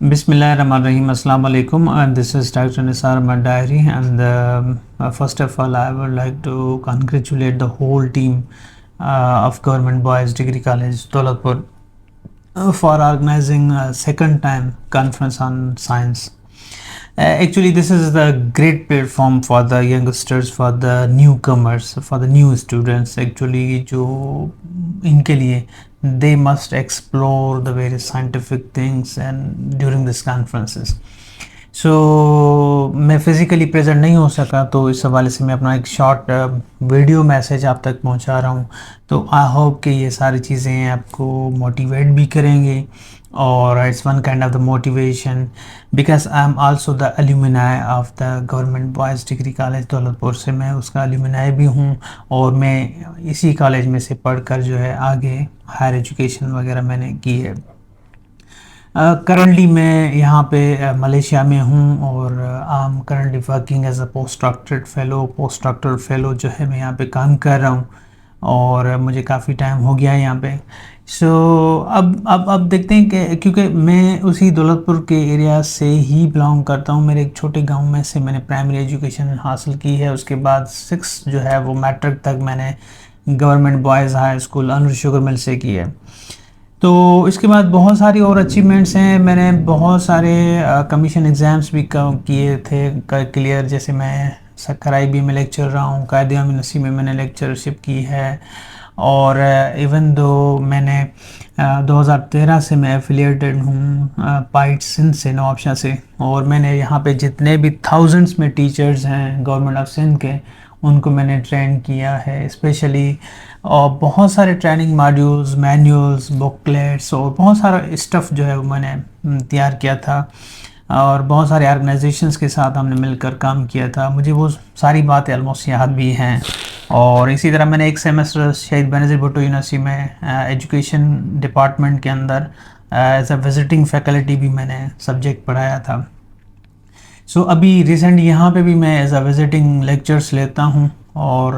Bismillahirrahmanirrahim. Assalamu alaikum. And this is Dr. Nisar Ahmad Diary. And first of all, I would like to congratulate the whole team of Government Boys Degree College, Daulatpur, for organizing a second time conference on science. Actually, this is the great platform for the youngsters, for the newcomers, for the new students. Actually, जो इनके लिए they must explore the various scientific things and during this conferences. सो मैं physically present नहीं हो सका, तो इस हवाले से मैं अपना एक शॉर्ट वीडियो मैसेज आप तक पहुंचा रहा हूं। तो आई होप कि ये सारी चीज़ें आपको मोटिवेट भी करेंगे और it's one kind of the motivation, because I am also the alumni of the government boys degree college Daulatpur से। मैं उसका एल्यूमिनाई भी हूँ और मैं इसी कॉलेज में से पढ़कर जो है आगे हायर एजुकेशन वगैरह मैंने की है। करंटली मैं यहाँ पे मलेशिया में हूँ और I am currently working as a post doctorate fellow जो है मैं यहाँ पे काम कर रहा हूँ और मुझे काफ़ी टाइम हो गया है यहाँ पे। सो अब देखते हैं कि क्योंकि मैं उसी दौलतपुर के एरिया से ही बिलोंग करता हूँ। मेरे एक छोटे गांव में से मैंने प्राइमरी एजुकेशन हासिल की है। उसके बाद 6 जो है वो मैट्रिक तक मैंने government boys high school Anur sugar mill से की है। तो इसके बाद बहुत सारी और अचीवमेंट्स हैं। मैंने बहुत सारे कमीशन एग्ज़ाम्स भी किए थे क्लियर, जैसे मैं सक्कर IB में लेक्चर रहा हूँ, कायदे यूनिवर्सिटी में मैंने लेक्चरशिप की है और इवन दो मैंने 2013 से मैं एफिलिएटेड हूँ पाइट सिंध से, नवाबशाह से, और मैंने यहाँ पे जितने भी थाउजेंड्स में टीचर्स हैं गवर्नमेंट ऑफ सिंध के उनको मैंने ट्रेन किया है स्पेशली। और बहुत सारे ट्रेनिंग मॉड्यूल्स, मैनुअल्स, बुकलेट्स और बहुत सारा स्टफ़ जो है वो मैंने तैयार किया था और बहुत सारे ऑर्गेनाइजेशंस के साथ हमने मिलकर काम किया था। मुझे वो सारी बातें ऑलमोस्ट याद भी हैं। और इसी तरह मैंने एक सेमेस्टर शहीद बेनज़ीर भुट्टो यूनिवर्सिटी में एजुकेशन डिपार्टमेंट के अंदर एज अ विजिटिंग फैकल्टी भी मैंने सब्जेक्ट पढ़ाया था। सो अभी रिसेंट यहाँ पे भी मैं एज अ विजिटिंग लेक्चर्स लेता हूँ और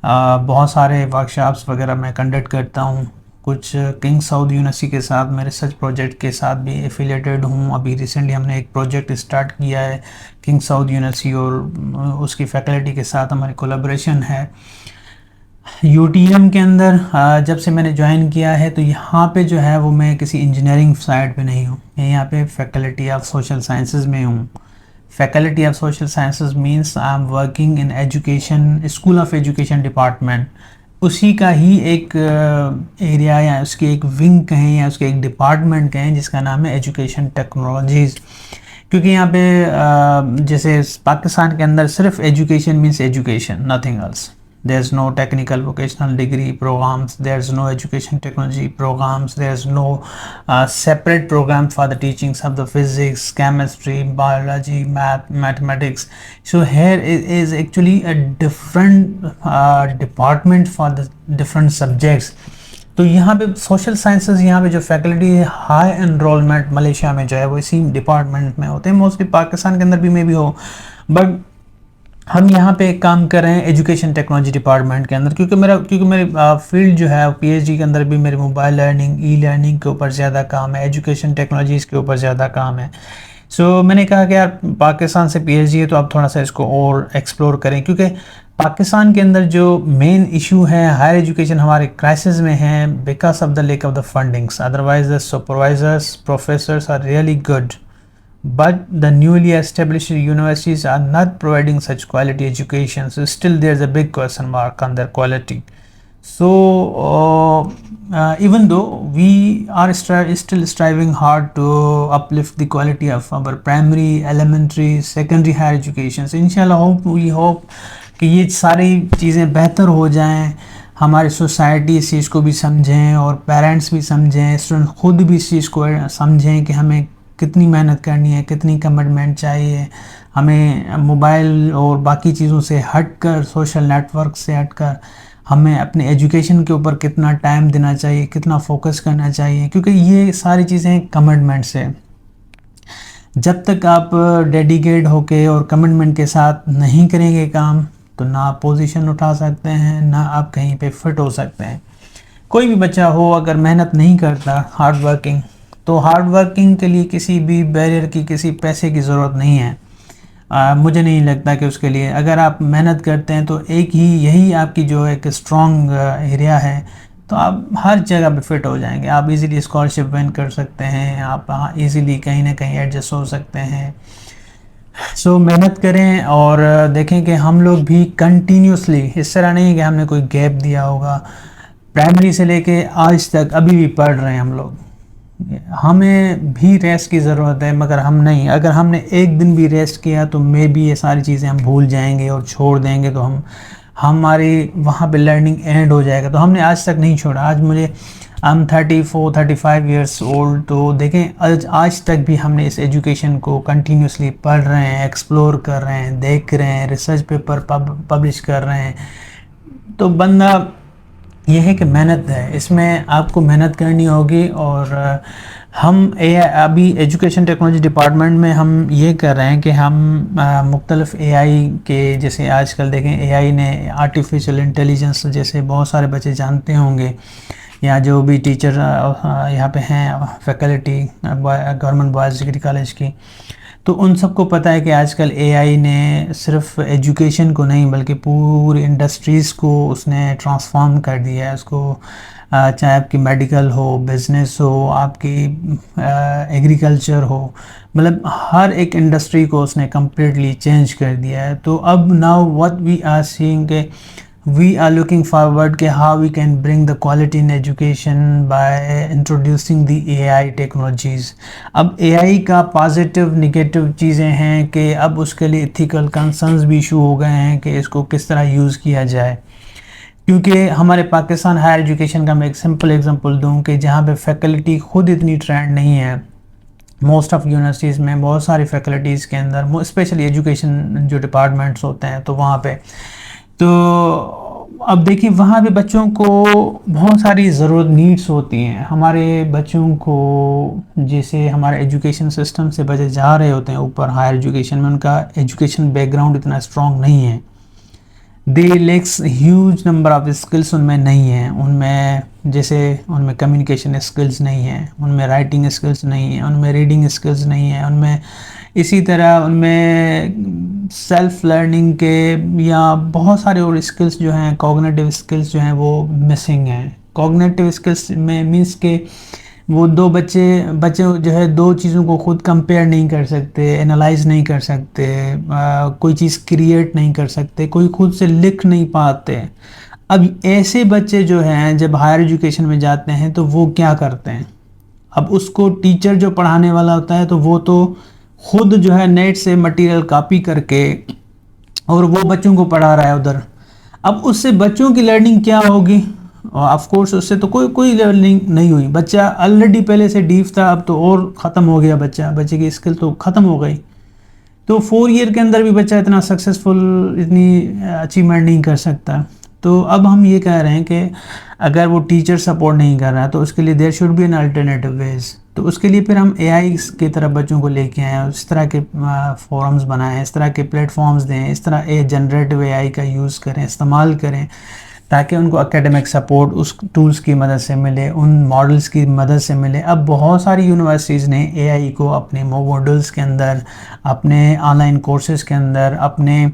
बहुत सारे वर्कशॉप्स वगैरह मैं कंडक्ट करता हूँ। कुछ किंग साउद यूनिवर्सिटी के साथ मैं रिसर्च प्रोजेक्ट के साथ भी एफिलिएटेड हूँ। अभी रिसेंटली हमने एक प्रोजेक्ट स्टार्ट किया है किंग साउद यूनिवर्सिटी और उसकी फैकल्टी के साथ हमारी कोलैबोरेशन है। UTM के अंदर जब से मैंने ज्वाइन किया है तो यहाँ पे जो है वो मैं किसी इंजीनियरिंग साइड पे नहीं हूँ, मैं यहाँ पे फैकल्टी ऑफ सोशल साइंसेज में हूँ। Faculty of social sciences means I am working in education, school of education department. उसी का ही एक एरिया या उसकी एक विंग कहें या उसके एक डिपार्टमेंट कहें जिसका नाम है एजुकेशन टेक्नोलॉजीज़। क्योंकि यहाँ पे जैसे पाकिस्तान के अंदर सिर्फ education means education, nothing else. There's no technical vocational degree programs, there's no education technology programs, there's no separate program for the teachings of the physics, chemistry, biology, mathematics. So here is actually a different department for the different subjects. तो यहाँ पे social sciences, यहाँ पे जो faculty है high enrolment Malaysia में जो है वो इसी डिपार्टमेंट में होते हैं। मोस्टली पाकिस्तान के अंदर भी में भी हो, बट हम यहाँ पे काम कर रहे हैं एजुकेशन टेक्नोलॉजी डिपार्टमेंट के अंदर। क्योंकि मेरी फील्ड जो है PhD के अंदर भी मेरे मोबाइल लर्निंग, ई-लर्निंग के ऊपर ज़्यादा काम है, एजुकेशन टेक्नोलॉजीज़ के ऊपर ज़्यादा काम है। सो मैंने कहा कि यार पाकिस्तान से PhD है तो आप थोड़ा सा इसको और एक्सप्लोर करें, क्योंकि पाकिस्तान के अंदर जो मेन इशू है हायर एजुकेशन हमारे क्राइसिस में है because of the lack of the fundings. Otherwise the supervisors, professors are really good, but the newly established universities are not providing such quality education, so still there's a big question mark on their quality. So even though we are still striving hard to uplift the quality of our primary, elementary, secondary higher education, so inshallah we hope कि ये सारी चीज़ें बेहतर हो जाएं, हमारी society इस चीज़ को भी समझें और पेरेंट्स भी समझें, स्टूडेंट खुद भी इस चीज़ को समझें कि हमें कितनी मेहनत करनी है, कितनी कमिटमेंट चाहिए, हमें मोबाइल और बाकी चीज़ों से हटकर, सोशल नेटवर्क से हटकर हमें अपने एजुकेशन के ऊपर कितना टाइम देना चाहिए, कितना फोकस करना चाहिए, क्योंकि ये सारी चीज़ें कमिटमेंट्स है। जब तक आप डेडिकेट होके और कमिटमेंट के साथ नहीं करेंगे काम तो ना आप पोजीशन उठा सकते हैं, ना आप कहीं पे फिट हो सकते हैं। कोई भी बच्चा हो अगर मेहनत नहीं करता, हार्ड वर्किंग, तो हार्ड वर्किंग के लिए किसी भी बैरियर की, किसी पैसे की ज़रूरत नहीं है। मुझे नहीं लगता कि उसके लिए, अगर आप मेहनत करते हैं तो एक ही यही आपकी जो एक स्ट्रॉन्ग एरिया है, तो आप हर जगह पे फिट हो जाएंगे। आप इजीली स्कॉलरशिप विन कर सकते हैं, आप इजीली कहीं ना कहीं एडजस्ट हो सकते हैं। सो मेहनत करें और देखें कि हम लोग भी कंटिन्यूसली, इस तरह नहीं है कि हमने कोई गैप दिया होगा, प्राइमरी से लेके आज तक अभी भी पढ़ रहे हैं हम लोग। हमें भी रेस्ट की ज़रूरत है, मगर हम नहीं, अगर हमने एक दिन भी रेस्ट किया तो मे बी ये सारी चीज़ें हम भूल जाएंगे और छोड़ देंगे, तो हमारी वहाँ पे लर्निंग एंड हो जाएगा। तो हमने आज तक नहीं छोड़ा। आज मुझे आई एम 34-35 ईयर्स ओल्ड, तो देखें आज तक भी हमने इस एजुकेशन को कंटिन्यूसली पढ़ रहे हैं, एक्सप्लोर कर रहे हैं, देख रहे हैं, रिसर्च पेपर पब्लिश कर रहे हैं। तो बंदा यह है कि मेहनत है, इसमें आपको मेहनत करनी होगी। और हम अभी एजुकेशन टेक्नोलॉजी डिपार्टमेंट में हम ये कर रहे हैं कि हम मुख्तलिफ एआई के, जैसे आजकल देखें एआई ने, आर्टिफिशियल इंटेलिजेंस जैसे बहुत सारे बच्चे जानते होंगे, या जो भी टीचर यहाँ पे हैं faculty government boys degree college की, तो उन सबको पता है कि आजकल एआई ने सिर्फ एजुकेशन को नहीं बल्कि पूरी इंडस्ट्रीज़ को उसने ट्रांसफॉर्म कर दिया है। उसको चाहे आपकी मेडिकल हो, बिज़नेस हो, आपकी एग्रीकल्चर हो, मतलब हर एक इंडस्ट्री को उसने कम्प्लीटली चेंज कर दिया है। तो अब now what we are seeing के we are looking forward कि how we can bring the quality in education by introducing the AI technologies। अब AI का पॉजिटिव निगेटिव चीज़ें हैं कि अब उसके लिए इथिकल कंसर्न्स भी इशू हो गए हैं कि इसको किस तरह यूज़ किया जाए। क्योंकि हमारे पाकिस्तान हायर एजुकेशन का मैं एक सिंपल एग्जांपल दूं कि जहाँ पे फैकल्टी खुद इतनी ट्रेंड नहीं है, मोस्ट ऑफ़ यूनिवर्सिटीज़ में बहुत सारी फैकल्टीज़ के अंदर स्पेशली एजुकेशन जो डिपार्टमेंट्स होते हैं, तो वहाँ पे तो अब देखिए वहाँ पे बच्चों को बहुत सारी ज़रूरत नीड्स होती हैं। हमारे बच्चों को, जैसे हमारे एजुकेशन सिस्टम से बच्चे जा रहे होते हैं ऊपर हायर एजुकेशन में, उनका एजुकेशन बैकग्राउंड इतना स्ट्रॉन्ग नहीं है, they lacks huge number of skills उनमें नहीं है। उनमें जैसे उनमें कम्युनिकेशन स्किल्स नहीं है, उनमें राइटिंग स्किल्स नहीं है, उनमें रीडिंग स्किल्स नहीं है, उनमें इसी तरह उनमें सेल्फ लर्निंग के या बहुत सारे और स्किल्स जो हैं, कॉग्निटिव स्किल्स जो हैं वो मिसिंग हैं। कॉग्निटिव स्किल्स में मीन्स के वो दो बच्चे जो है दो चीज़ों को खुद कंपेयर नहीं कर सकते, एनालाइज नहीं कर सकते, कोई चीज़ क्रिएट नहीं कर सकते, कोई खुद से लिख नहीं पाते। अब ऐसे बच्चे जो हैं जब हायर एजुकेशन में जाते हैं तो वो क्या करते हैं, अब उसको टीचर जो पढ़ाने वाला होता है तो वो तो खुद जो है नेट से मटेरियल कॉपी करके और वो बच्चों को पढ़ा रहा है उधर। अब उससे बच्चों की लर्निंग क्या होगी? और ऑफ कोर्स उससे तो कोई लर्निंग नहीं हुई। बच्चा ऑलरेडी पहले से डीप था, अब तो और ख़त्म हो गया, बच्चे की स्किल तो ख़त्म हो गई। तो 4 ईयर के अंदर भी बच्चा इतना सक्सेसफुल, इतनी अचीवमेंट नहीं कर सकता। तो अब हम ये कह रहे हैं कि अगर वो टीचर सपोर्ट नहीं कर रहा तो उसके लिए there should be an alternative ways. तो उसके लिए फिर हम एआई की तरफ बच्चों को लेके आए, इस तरह के फोरम्स बनाएं, इस तरह के प्लेटफॉर्म्स दें, इस तरह जनरेटिव एआई का यूज़ करें, इस्तेमाल करें, ताकि उनको एकेडमिक सपोर्ट उस टूल्स की मदद से मिले, उन मॉडल्स की मदद से मिले। अब बहुत सारी यूनिवर्सिटीज़ ने एआई को अपने मॉडल्स के अंदर, अपने ऑनलाइन कोर्सेज़ के अंदर, अपने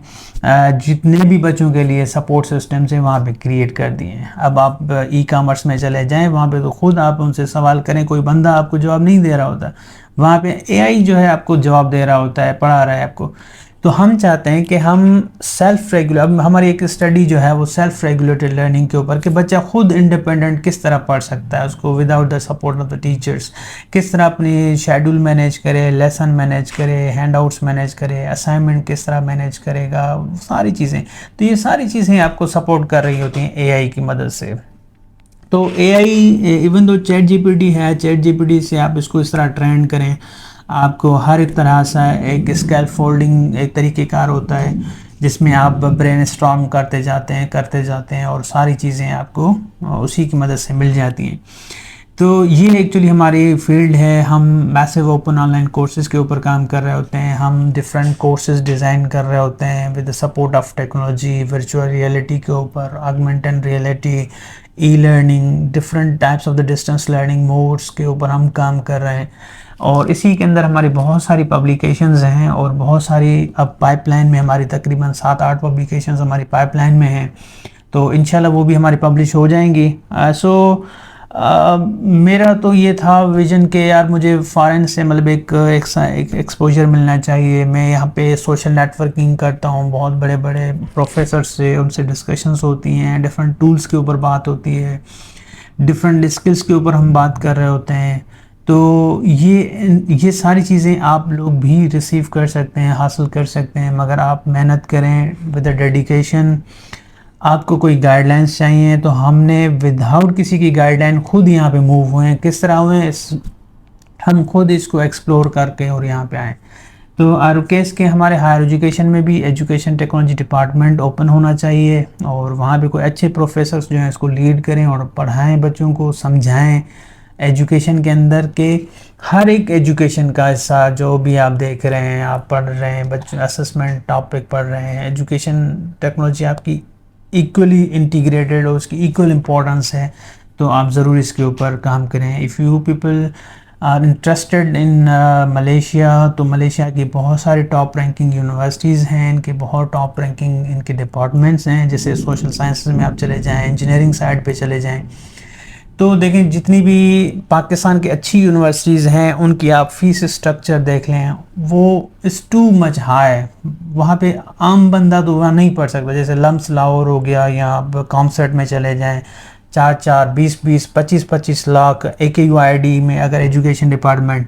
जितने भी बच्चों के लिए सपोर्ट सिस्टम्स हैं वहाँ पे क्रिएट कर दिए हैं। अब आप ई कॉमर्स में चले जाएं, वहाँ पे तो खुद आप उनसे सवाल करें, कोई बंदा आपको जवाब नहीं दे रहा होता, वहाँ पे एआई जो है आपको जवाब दे रहा होता है, पढ़ा रहा है आपको। तो हम चाहते हैं कि हम सेल्फ रेगुलर, अब हमारी एक स्टडी जो है वो सेल्फ रेगुलेटेड लर्निंग के ऊपर, कि बच्चा खुद इंडिपेंडेंट किस तरह पढ़ सकता है, उसको without the support of the teachers किस तरह अपनी शेड्यूल मैनेज करे, लेसन मैनेज करे, हैंडआउट्स मैनेज करे, असाइनमेंट किस तरह मैनेज करेगा, सारी चीज़ें। तो ये सारी चीज़ें आपको सपोर्ट कर रही होती हैं एआई की मदद से। तो AI even though chat GPT है, चैट जीपीटी से आप इसको इस तरह ट्रेंड करें, आपको हर एक तरह से एक स्कैफोल्डिंग एक तरीक़ेकार होता है जिसमें आप ब्रेन स्टॉर्म करते जाते हैं और सारी चीज़ें आपको उसी की मदद से मिल जाती हैं। तो ये एक्चुअली हमारी फील्ड है। हम मैसिव ओपन ऑनलाइन कोर्सेज़ के ऊपर काम कर रहे होते हैं, हम डिफरेंट कोर्सेज़ डिज़ाइन कर रहे होते हैं with the support of technology, virtual reality के ऊपर, augmented reality, e learning, different types of the distance learning modes के ऊपर हम काम कर रहे हैं। और इसी के अंदर हमारी बहुत सारी पब्लिकेशंस हैं और बहुत सारी अब पाइपलाइन में हमारी तकरीबन 7-8 पब्लिकेशंस हमारी पाइपलाइन में हैं, तो इंशाल्लाह वो भी हमारी पब्लिश हो जाएंगी। सो मेरा तो ये था विज़न के यार मुझे फ़ॉरेन से मतलब एक एक्सपोजर मिलना चाहिए। मैं यहाँ पे सोशल नेटवर्किंग करता हूँ बहुत बड़े बड़े प्रोफेसर से, उनसे डिस्कशंस होती हैं, डिफरेंट टूल्स के ऊपर बात होती है, डिफरेंट स्किल्स के ऊपर हम बात कर रहे होते हैं। तो ये सारी चीज़ें आप लोग भी रिसीव कर सकते हैं, हासिल कर सकते हैं, मगर आप मेहनत करें विद डेडिकेशन। आपको कोई गाइडलाइंस चाहिए तो हमने विदाउट किसी की गाइडलाइन खुद यहाँ पे मूव हुए हैं। किस तरह हुए हैं, हम खुद इसको एक्सप्लोर करके और यहाँ पे आए। तो आरुकेस के हमारे हायर एजुकेशन में भी एजुकेशन टेक्नोलॉजी डिपार्टमेंट ओपन होना चाहिए और वहाँ पे कोई अच्छे प्रोफेसर्स जो हैं इसको लीड करें और पढ़ाएं, बच्चों को समझाएं। एजुकेशन के अंदर के हर एक एजुकेशन का हिस्सा जो भी आप देख रहे हैं, आप पढ़ रहे हैं, बच्चों असेसमेंट टॉपिक पढ़ रहे हैं, एजुकेशन टेक्नोलॉजी आपकी इक्वली इंटीग्रेटेड और उसकी इक्वल इम्पोर्टेंस है, तो आप ज़रूर इसके ऊपर काम करें। If you people are interested in Malaysia, तो मलेशिया की बहुत सारी टॉप रैंकिंग यूनिवर्सिटीज़ हैं, इनके बहुत टॉप रैंकिंग इनके डिपार्टमेंट्स हैं। जैसे सोशल साइंसेज में आप चले जाएँ, इंजीनियरिंग साइड पे चले जाएँ, तो देखें जितनी भी पाकिस्तान की अच्छी यूनिवर्सिटीज़ हैं उनकी आप फ़ीस स्ट्रक्चर देख लें, वो इज़ टू मच हाई। वहाँ पे आम बंदा तो वहाँ नहीं पढ़ सकता। जैसे लम्स लाहौर हो गया, या आप कॉमसेट में चले जाएं, 4-4, 20-20, 25-25 लाख AKUID में अगर एजुकेशन डिपार्टमेंट।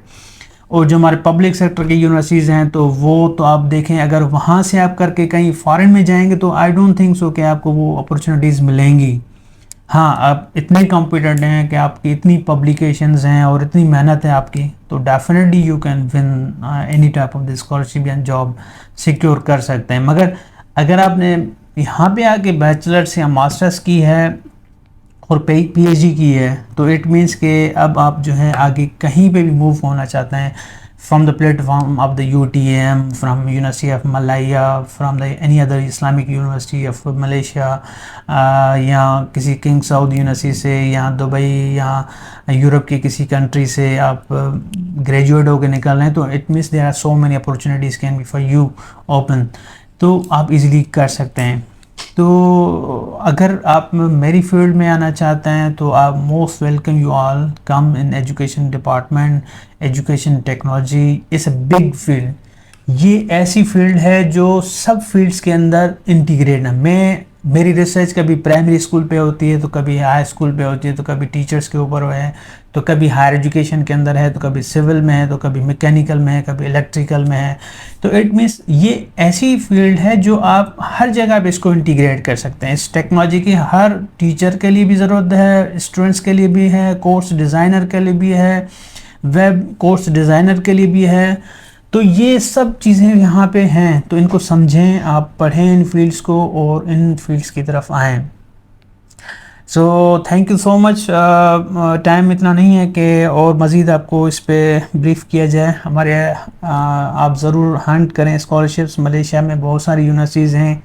और जो हमारे पब्लिक सेक्टर की यूनिवर्सिटीज़ हैं तो वो तो आप देखें, अगर वहाँ से आप करके कहीं फ़ॉरेन में जाएंगे तो आई डोंट थिंक सो कि आपको वो अपॉर्चुनिटीज़ मिलेंगी। हाँ, आप इतने कॉम्पिटेंट हैं कि आपकी इतनी पब्लिकेशंस हैं और इतनी मेहनत है आपकी, तो definitely you can win any type of the scholarship या जॉब सिक्योर कर सकते हैं। मगर अगर आपने यहाँ पे आके बैचलर्स या मास्टर्स की है और PhD की है, तो इट मीन्स कि अब आप जो है आगे कहीं पे भी मूव होना चाहते हैं, from the platform of the UTM, from University of Malaya, from the any other Islamic University of Malaysia, या किसी किंग साउद यूनिवर्सिटी से, या दुबई, या यूरोप की किसी कंट्री से आप ग्रेजुएट होकर निकल रहे हैं, तो it means there are so many opportunities can be for you open, तो आप इजीली कर सकते हैं। तो अगर आप मेरी फील्ड में आना चाहते हैं तो आप most welcome, you all come in education department. Education technology is a big field. ये ऐसी फील्ड है जो सब फील्ड्स के अंदर इंटीग्रेट है। मेरी रिसर्च कभी प्राइमरी स्कूल पे होती है, तो कभी हाई स्कूल पे होती है, तो कभी टीचर्स के ऊपर है, तो कभी हायर एजुकेशन के अंदर है, तो कभी सिविल में है, तो कभी मैकेनिकल में है, कभी इलेक्ट्रिकल में है। तो इट मीन्स ये ऐसी फील्ड है जो आप हर जगह पे इसको इंटीग्रेट कर सकते हैं। इस टेक्नोलॉजी की हर टीचर के लिए भी ज़रूरत है, स्टूडेंट्स के लिए भी है, कोर्स डिज़ाइनर के लिए भी है, वेब कोर्स डिज़ाइनर के लिए भी है। तो ये सब चीज़ें यहाँ पे हैं, तो इनको समझें, आप पढ़ें इन फील्ड्स को और इन फील्ड्स की तरफ आएँ। So thank you so much. Time इतना नहीं है कि और मज़ीद आपको इस पर ब्रीफ़ किया जाए। हमारे आप ज़रूर हंट करें स्कॉलरशिप्स। मलेशिया में बहुत सारी यूनिवर्सिटीज़ हैं,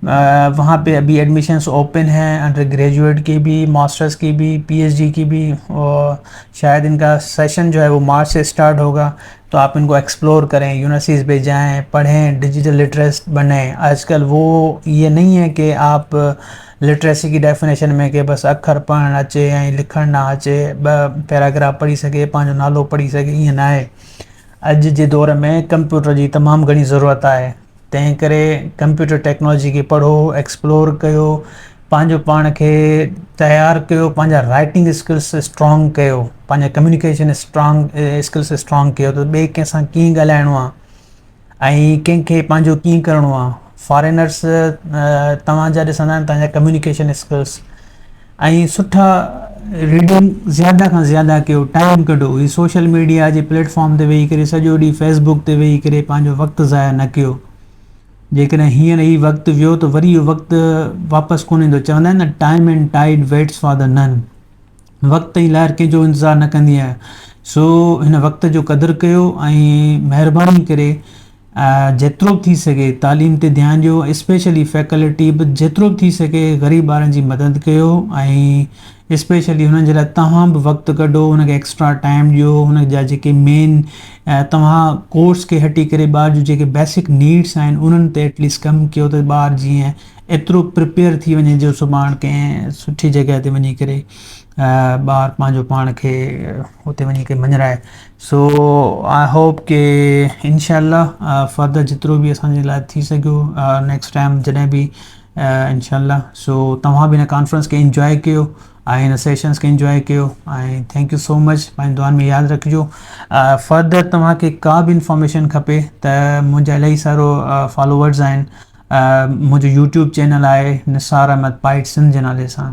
वहाँ पे अभी एडमिशन्स ओपन हैं, अंडर ग्रेजुएट की भी, मास्टर्स की भी, PhD की भी, और शायद इनका सेशन जो है वो मार्च से स्टार्ट होगा। तो आप इनको एक्सप्लोर करें, यूनिवर्सिटीज़ पे जाएं, पढ़ें, डिजिटल लिटरेट बनें। आजकल वो ये नहीं है कि आप लिटरेसी की डेफिनेशन में कि बस अखर पढ़ण अचे या लिखण ना अचे, पैराग्राफ पढ़ी सके, पंहिंजो नालो पढ़ी सके, ईअं न आहे। अॼु जे दौर में कंप्यूटर जी तमामु घणी ज़रूरत आहे, तंहिं करे कंप्यूटर टेक्नोलॉजी खे पढ़ो, एक्सप्लोर कयो, पंहिंजो पाण खे तयारु कयो, पंहिंजा राइटिंग स्किल्स स्ट्रॉन्ग कयो, पंहिंजा कम्युनिकेशन स्किल्स स्ट्रॉन्ग कयो, त ॿिए कंहिंसां कीअं ॻाल्हाइणो आहे ऐं कंहिंखे पंहिंजो कीअं करिणो आहे। फॉरेनर्स तव्हांजा ॾिसंदा आहिनि तव्हांजा कम्युनिकेशन स्किल्स, ऐं सुठा रीडिंग ज़्यादा खां ज़्यादा कयो, टाइम कढो। ही सोशल मीडिया जे प्लेटफॉर्म ते वेही करे सॼो ॾींहुं फेसबुक ते वेही करे पंहिंजो वक़्तु ज़ाया न कयो। जेकॾहिं हींअर ही वक़्तु वियो त वरी इहो वक़्तु वापसि कोन ईंदो। चवंदा आहिनि न, time and tide waits for the none. वक़्त जी लहर कंहिंजो इंतज़ारु न कंदी आहे। सो हिन वक़्त जो क़दुरु कयो ऐं महिरबानी करे जेतिरो बि थी सघे तालीम ते ध्यानु ॾियो, स्पेशली फैकल्टी बि जेतिरो बि थी सघे ग़रीब ॿारनि जी मदद कयो ऐं स्पेशली हुननि जे लाइ तव्हां बि वक़्तु कढो, हुनखे एक्स्ट्रा टाइम ॾियो, हुन जा जेके मेन तव्हां कोर्स खे हटी करे ॿार जूं जेके बेसिक नीड्स आहिनि उन्हनि ते एटलीस्ट कमु कयो त ॿार जीअं एतिरो प्रिपेयर थी वञे जो सुभाणे कंहिं सुठी जॻह ते वञी करे ॿार पंहिंजो पाण खे हुते वञी करे मञराए। सो आई होप के इंशाल्लाह फर्दर जेतिरो बि असांजे लाइ थी सघियो नेक्स्ट टाइम जॾहिं बि इंशाल्लाह। सो तव्हां बि हिन कॉन्फ्रेंस खे इंजॉय कयो ऐं हिन सेशंस खे इंजॉय कयो ऐं थैंक यू सो मच। पंहिंजी दुआनि में यादि रखिजो। फर्दर तव्हांखे का बि इंफॉर्मेशन खपे त मुंहिंजा इलाही सारो फॉलोवर्स आहिनि, मुंहिंजो यूट्यूब चैनल आहे निसार अहमद पाइट सिंध जे नाले सां,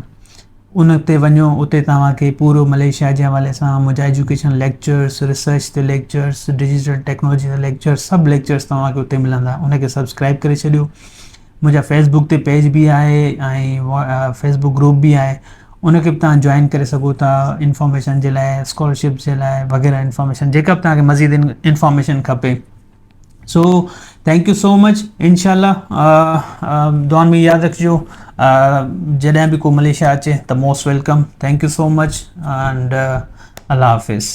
उन ते वञो, उते तव्हांखे पूरो मलेशिया जे हवाले सां मुंहिंजा एजुकेशन लेक्चर्स, रिसर्च ते लेक्चर्स, डिजिटल टेक्नोलॉजी जा लेक्चर्स, सभु लेक्चर्स तव्हांखे उते मिलंदा, उनखे सब्सक्राइब करे छॾियो। मुंहिंजा फेसबुक ते पेज बि आहे ऐं फेसबुक ग्रुप बि आहे, उनखे बि तव्हां जॉइन करे सघो था इंफॉर्मेशन जे लाइ, स्कॉलरशिप जे लाइ वग़ैरह इंफॉर्मेशन जेका बि तव्हांखे मज़ीद इंफॉर्मेशन खपे। So thank you so much. इंशाल्लाह दुआनि में यादि रखिजो। जॾहिं बि को मलेशिया अचे त most welcome. Thank you so much and अल्लाह हाफिज़।